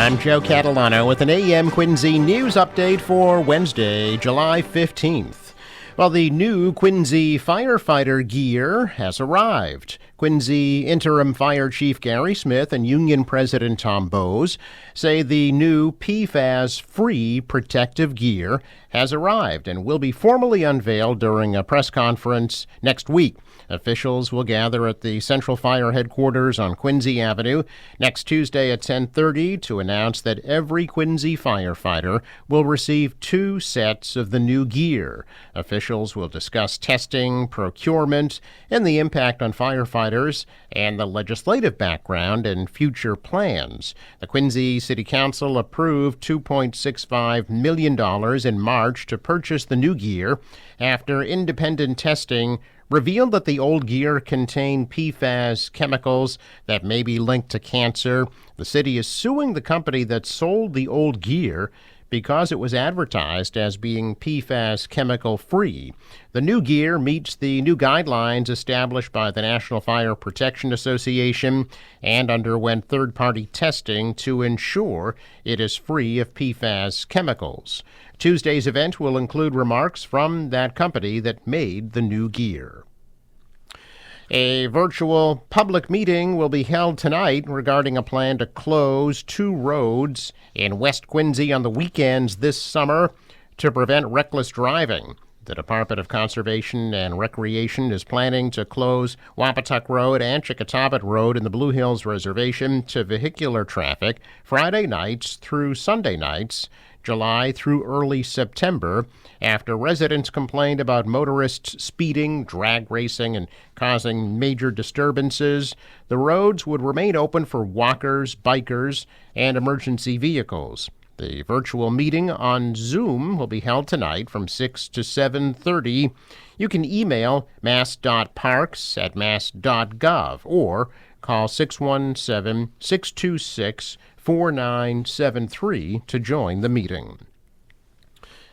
I'm Joe Catalano with an AM Quincy news update for Wednesday, July 15th. Well, the new Quincy firefighter gear has arrived. Quincy Interim Fire Chief Gary Smith and Union President Tom Bowes say the new PFAS-free protective gear has arrived and will be formally unveiled during a press conference next week. Officials will gather at the Central Fire Headquarters on Quincy Avenue next Tuesday at 10:30 to announce that every Quincy firefighter will receive 2 sets of the new gear. Officials will discuss testing, procurement, and the impact on firefighters and the legislative background and future plans. The Quincy City Council approved $2.65 million in March to purchase the new gear after independent testing revealed that the old gear contained PFAS chemicals that may be linked to cancer. The city is suing the company that sold the old gear because it was advertised as being PFAS chemical free. The new gear meets the new guidelines established by the National Fire Protection Association and underwent third-party testing to ensure it is free of PFAS chemicals. Tuesday's event will include remarks from that company that made the new gear. A virtual public meeting will be held tonight regarding a plan to close 2 roads in West Quincy on the weekends this summer to prevent reckless driving. The Department of Conservation and Recreation is planning to close Wapatuck Road and Chickatobit Road in the Blue Hills Reservation to vehicular traffic Friday nights through Sunday nights, July through early September, after residents complained about motorists speeding, drag racing, and causing major disturbances. The roads would remain open for walkers, bikers, and emergency vehicles. The virtual meeting on Zoom will be held tonight from 6 to 7:30. You can email mass.parks@mass.gov or call 617-626-4973 to join the meeting.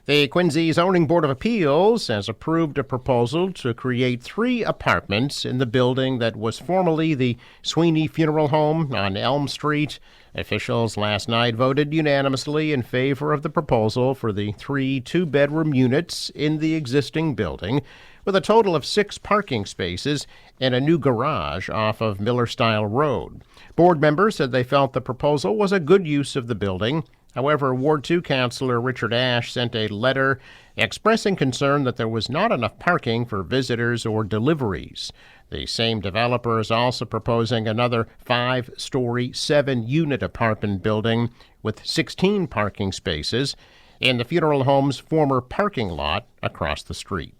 The Quincy Zoning Board of Appeals has approved a proposal to create 3 apartments in the building that was formerly the Sweeney Funeral Home on Elm Street. Officials last night voted unanimously in favor of the proposal for the 3 2-bedroom units in the existing building, with a total of 6 parking spaces and a new garage off of Miller-Style Road. Board members said they felt the proposal was a good use of the building. However, Ward 2 Councilor Richard Ash sent a letter expressing concern that there was not enough parking for visitors or deliveries. The same developer is also proposing another 5-story, 7-unit apartment building with 16 parking spaces in the funeral home's former parking lot across the street.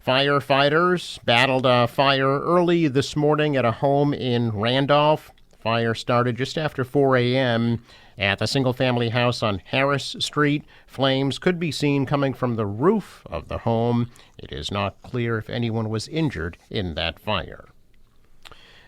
Firefighters battled a fire early this morning at a home in Randolph. Fire started just after 4 a.m. at the single-family house on Harris Street. Flames could be seen coming from the roof of the home. It is not clear if anyone was injured in that fire.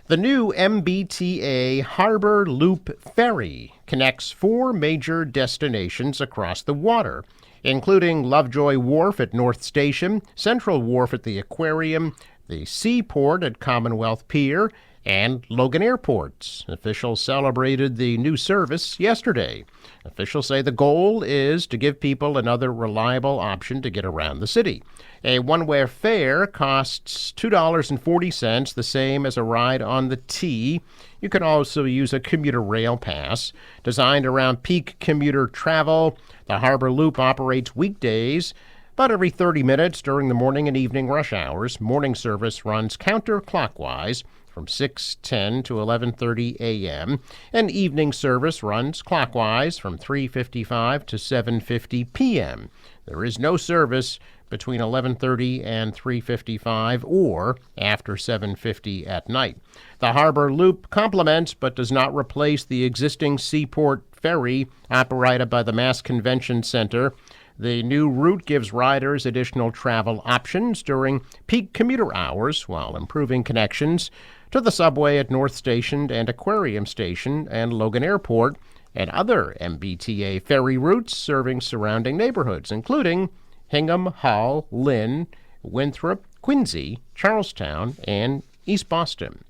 The new MBTA Harbor Loop Ferry connects 4 major destinations across the water, including Lovejoy Wharf at North Station, Central Wharf at the Aquarium, the Seaport at Commonwealth Pier, and Logan Airports. Officials celebrated the new service yesterday. Officials say the goal is to give people another reliable option to get around the city. A one-way fare costs $2.40, the same as a ride on the T. You can also use a commuter rail pass. Designed around peak commuter travel, the Harbor Loop operates weekdays, but every 30 minutes during the morning and evening rush hours. Morning service runs counterclockwise from 6:10 to 11:30 a.m., and evening service runs clockwise from 3:55 to 7:50 p.m. There is no service between 11:30 and 3:55 or after 7:50 at night. The Harbor Loop complements but does not replace the existing Seaport ferry operated by the Mass Convention Center. The new route gives riders additional travel options during peak commuter hours while improving connections to the subway at North Station and Aquarium Station and Logan Airport and other MBTA ferry routes serving surrounding neighborhoods, including Hingham, Hull, Lynn, Winthrop, Quincy, Charlestown, and East Boston.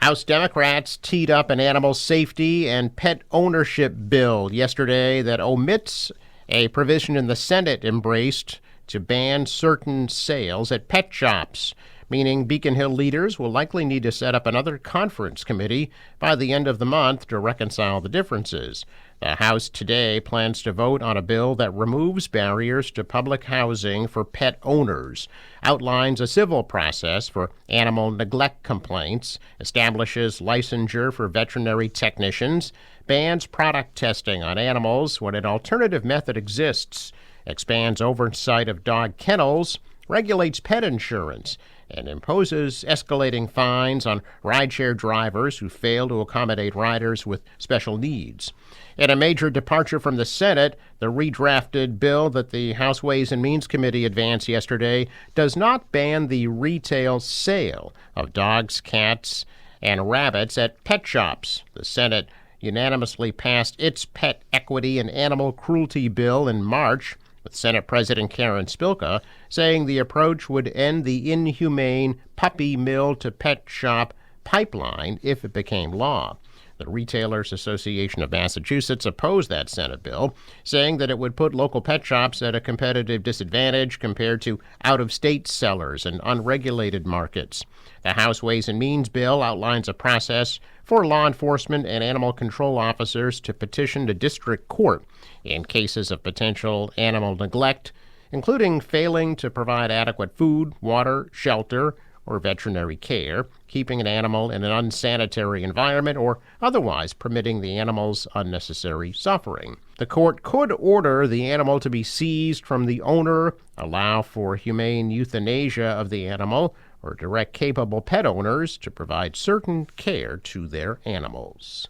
House Democrats teed up an animal safety and pet ownership bill yesterday that omits a provision in the Senate embraced to ban certain sales at pet shops, meaning Beacon Hill leaders will likely need to set up another conference committee by the end of the month to reconcile the differences. The House today plans to vote on a bill that removes barriers to public housing for pet owners, outlines a civil process for animal neglect complaints, establishes licensure for veterinary technicians, bans product testing on animals when an alternative method exists, expands oversight of dog kennels, regulates pet insurance, and imposes escalating fines on rideshare drivers who fail to accommodate riders with special needs. In a major departure from the Senate, the redrafted bill that the House Ways and Means Committee advanced yesterday does not ban the retail sale of dogs, cats, and rabbits at pet shops. The Senate unanimously passed its pet equity and animal cruelty bill in March, with Senate President Karen Spilka saying the approach would end the inhumane puppy mill to pet shop pipeline if it became law. The Retailers Association of Massachusetts opposed that Senate bill, saying that it would put local pet shops at a competitive disadvantage compared to out-of-state sellers and unregulated markets. The House Ways and Means bill outlines a process for law enforcement and animal control officers to petition the district court in cases of potential animal neglect, including failing to provide adequate food, water, shelter, or veterinary care, keeping an animal in an unsanitary environment, or otherwise permitting the animal's unnecessary suffering. The court could order the animal to be seized from the owner, allow for humane euthanasia of the animal, or direct capable pet owners to provide certain care to their animals.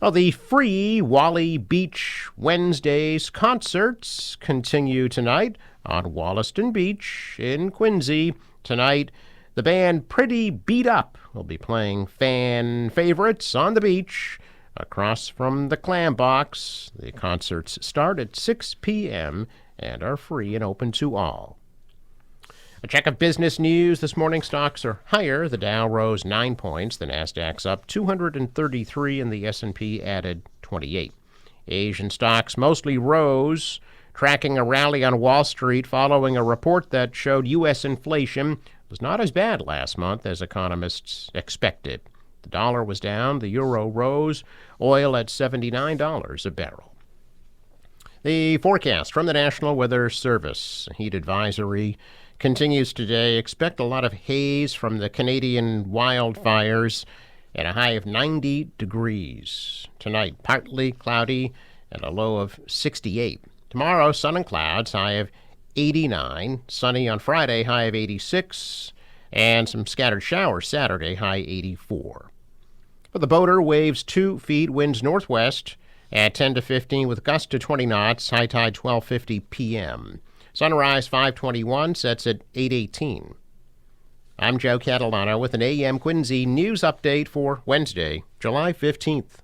Well, the free Wally Beach Wednesdays concerts continue tonight on Wollaston Beach in Quincy. Tonight, the band Pretty Beat Up will be playing fan favorites on the beach across from the Clam Box. The concerts start at 6 p.m. and are free and open to all. A check of business news. This morning, stocks are higher. The Dow rose 9 points. The Nasdaq's up 233, and the S&P added 28. Asian stocks mostly rose, tracking a rally on Wall Street following a report that showed U.S. inflation was not as bad last month as economists expected. The dollar was down, the euro rose, oil at $79 a barrel. The forecast from the National Weather Service. Heat advisory continues today. Expect a lot of haze from the Canadian wildfires at a high of 90 degrees. Tonight, partly cloudy and a low of 68. Tomorrow, sun and clouds, high of 89. Sunny on Friday, high of 86. And some scattered showers Saturday, high 84. For the boater, waves 2 feet, winds northwest at 10 to 15 with gusts to 20 knots, high tide 12:50 p.m. Sunrise 5:21, sets at 8:18. I'm Joe Catalano with an AM Quincy news update for Wednesday, July 15th.